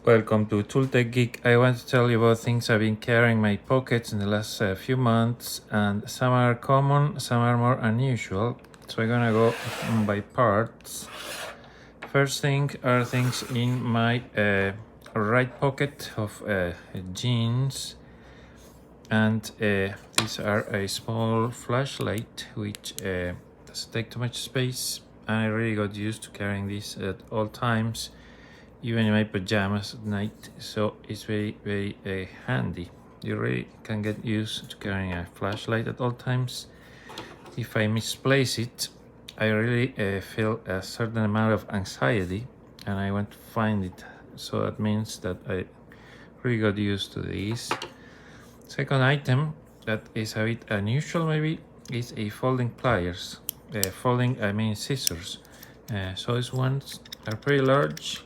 Welcome to Tool Tech Geek. I want to tell you about things I've been carrying in my pockets in the last few months, and some are common, some are more unusual. So I'm gonna go by parts. First thing are things in my right pocket of jeans, and these are a small flashlight which doesn't take too much space. I really got used to carrying this at all times, even in my pajamas at night, so it's very handy. You really can get used to carrying a flashlight at all times. If I misplace it, I really feel a certain amount of anxiety and I want to find it, so that means that I really got used to this. Second item that is a bit unusual maybe is a folding pliers. I mean scissors. So these ones are pretty large,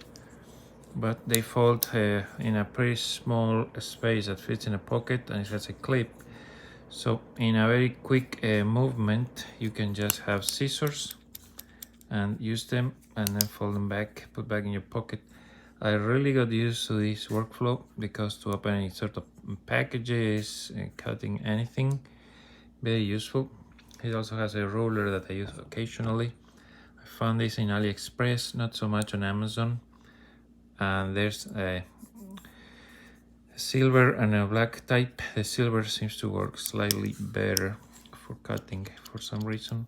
but they fold in a pretty small space that fits in a pocket, and it has a clip. So in a very quick movement, you can just have scissors and use them and then fold them back, put back in your pocket. I really got used to this workflow because to open any sort of packages, cutting anything, very useful. It also has a ruler that I use occasionally. I found this in AliExpress, not so much on Amazon. And there's a silver and a black type. The silver seems to work slightly better for cutting for some reason.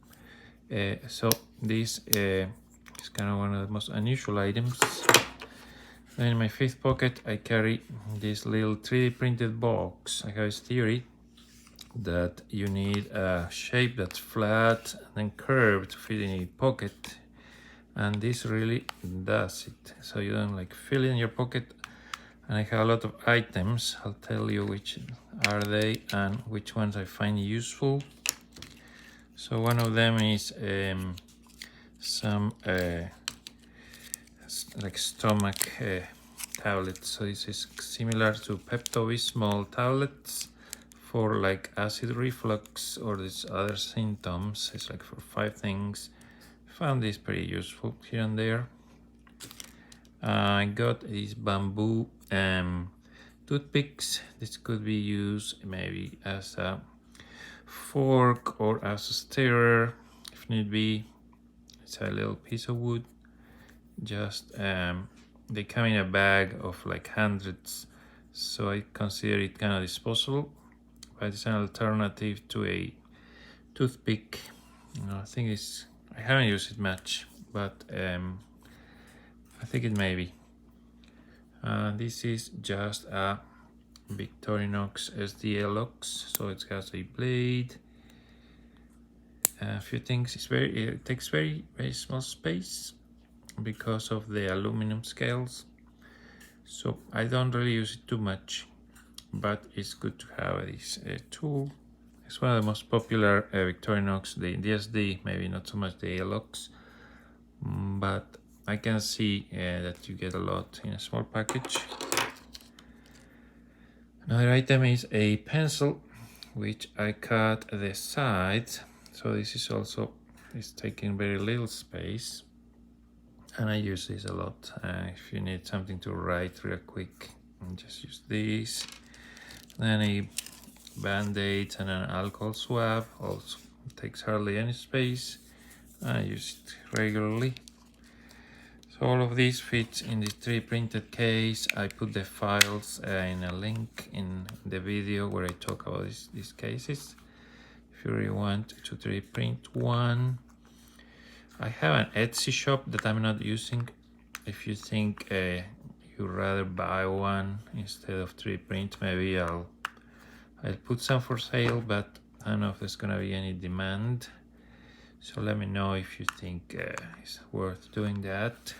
So this is kind of one of the most unusual items. Then in my fifth pocket I carry this little 3D printed box. I have this theory that you need a shape that's flat and then curved to fit in a pocket, and this really does it, so you don't like fill in your pocket. And I have a lot of items. I'll tell you which are they and which ones I find useful. So one of them is some like stomach tablets. So this is similar to Pepto-Bismol tablets for like acid reflux or these other symptoms. It's like for 5 things. Found this pretty useful here and there. I got these bamboo toothpicks. This could be used maybe as a fork or as a stirrer if need be. It's a little piece of wood. Just they come in a bag of like hundreds, so I consider it kind of disposable, but it's an alternative to a toothpick. I think I haven't used it much, but I think it may be. This is just a Victorinox SDLX, so it has a blade, a few things. It takes very small space because of the aluminum scales, so I don't really use it too much, but it's good to have this tool. It's one of the most popular Victorinox, the SD, maybe not so much the LX, but I can see that you get a lot in a small package. Another item is a pencil, which I cut the sides, so this is also taking very little space, and I use this a lot. If you need something to write real quick, just use this. Then a band-aid and an alcohol swab, also takes hardly any space. I use it regularly. So all of these fits in this 3D printed case. I put the files in a link in the video where I talk about these cases, if you really want to 3D print one. I have an Etsy shop that I'm not using. If you think you'd rather buy one instead of 3D print, maybe I'll put some for sale, but I don't know if there's gonna be any demand. So let me know if you think it's worth doing that.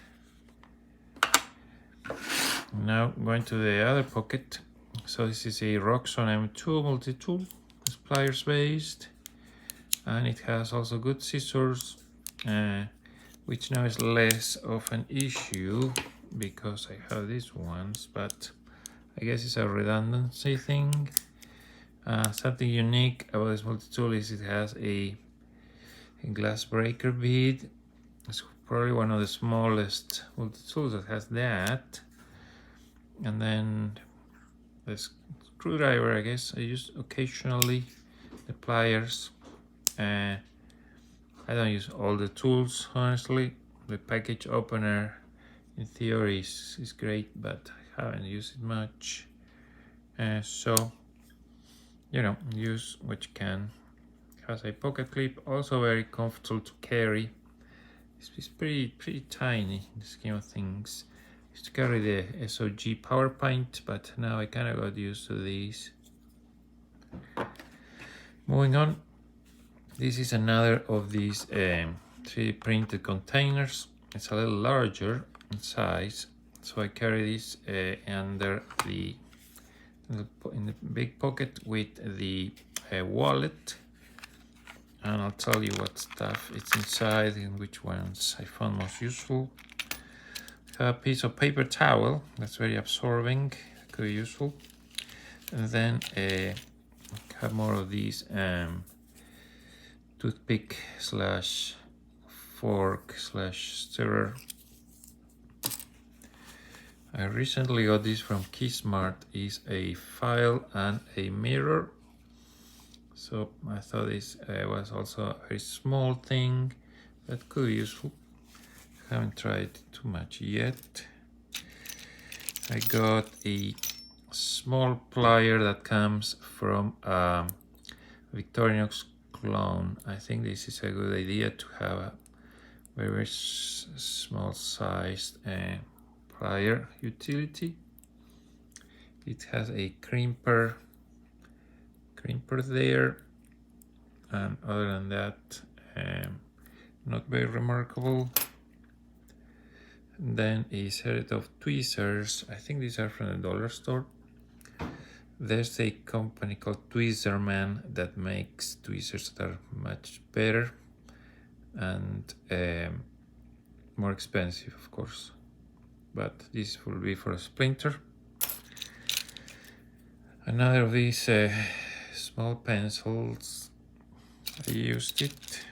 Now going to the other pocket. So this is a Roxxon M2 multi-tool. It's pliers based, and it has also good scissors, which now is less of an issue because I have these ones, but I guess it's a redundancy thing. Something unique about this multi-tool is it has a glass breaker bead. It's probably one of the smallest multi-tools that has that. And then the screwdriver, I guess I use occasionally, the pliers. I don't use all the tools, honestly. The package opener in theory is great, but I haven't used it much. So, you know, use what you can. It has a pocket clip, also very comfortable to carry. It's pretty tiny in the scheme of things. I used to carry the SOG PowerPoint, but now I kind of got used to these. Moving on, this is another of these 3D printed containers. It's a little larger in size, so I carry this under in the big pocket with the wallet, and I'll tell you what stuff it's inside and which ones I found most useful. A piece of paper towel that's very absorbing, could be useful, and then have more of these toothpick slash fork slash stirrer. I recently got this from Keysmart. Is a file and a mirror, so I thought this was also a very small thing that could be useful. Haven't tried too much yet. I got a small plier that comes from Victorinox clone. I think this is a good idea to have a very small sized plier utility. It has a crimper there, and other than that, not very remarkable. Then a set of tweezers. I think these are from the dollar store. There's a company called Tweezerman that makes tweezers that are much better and more expensive, of course. But this will be for a splinter. Another of these small pencils. I used it.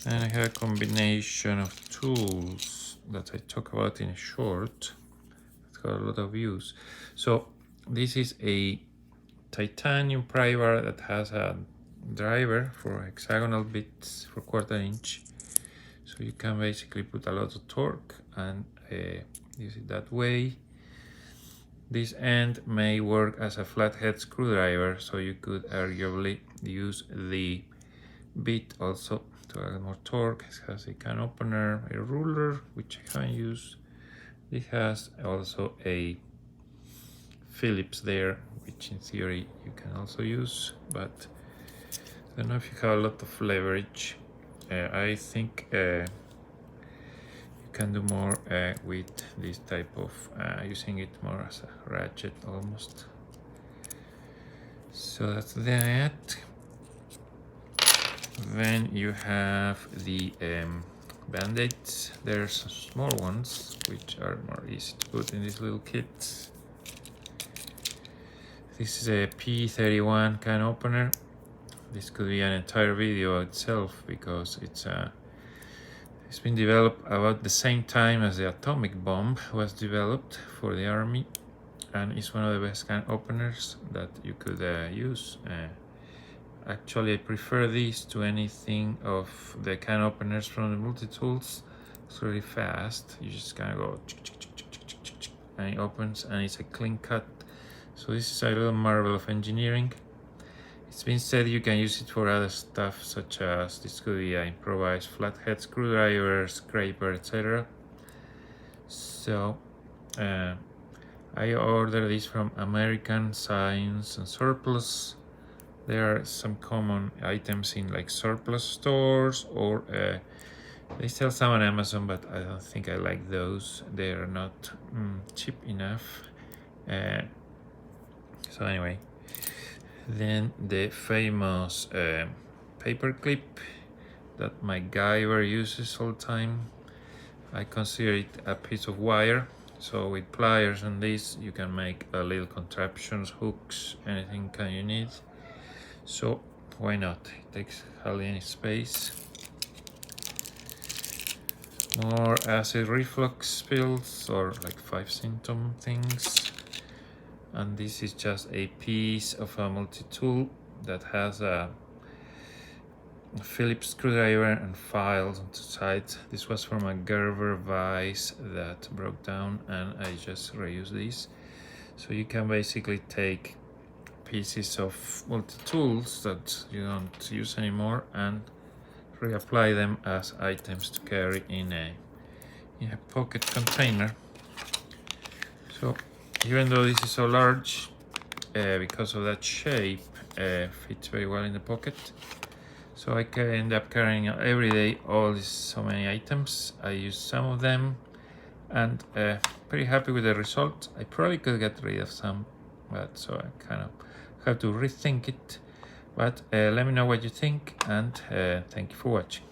And I have a combination of tools that I talk about in a short. It's got a lot of use. So this is a titanium pry bar that has a driver for hexagonal bits for 1/4 inch. So you can basically put a lot of torque and use it that way. This end may work as a flathead screwdriver, so you could arguably use the bit also to add more torque. It has a can opener, a ruler, which I haven't used. It has also a Phillips there, which in theory you can also use, but I don't know if you have a lot of leverage. I think you can do more with this type of using it more as a ratchet almost. So that's that. Then you have the band-aids. There's some small ones which are more easy to put in these little kits. This is a P31 can opener. This could be an entire video itself because it's been developed about the same time as the atomic bomb was developed for the army, and it's one of the best can openers that you could use. Actually, I prefer these to anything of the can openers from the Multitools. It's really fast. You just kind of go and it opens, and it's a clean cut. So this is a little marvel of engineering. It's been said you can use it for other stuff, such as this could be an improvised flathead screwdriver, scraper, etc. So I ordered this from American Science and Surplus. There are some common items in like surplus stores, or they sell some on Amazon, but I don't think I like those. They are not cheap enough. So anyway, then the famous paper clip that my MacGyver uses all the time. I consider it a piece of wire. So with pliers and this, you can make little contraptions, hooks, anything you need. So why not? It takes hardly any space. more acid reflux pills, or like 5 symptom things. And this is just a piece of a multi-tool that has a Phillips screwdriver and files on the side. This was from a Gerber vise that broke down, and I just reused these. So you can basically take pieces of multi-tools that you don't use anymore and reapply them as items to carry in a pocket container. So even though this is so large, because of that shape, fits very well in the pocket. So I can end up carrying every day so many items. I use some of them, and pretty happy with the result. I probably could get rid of some, but so I kind of have to rethink it. But let me know what you think, and thank you for watching.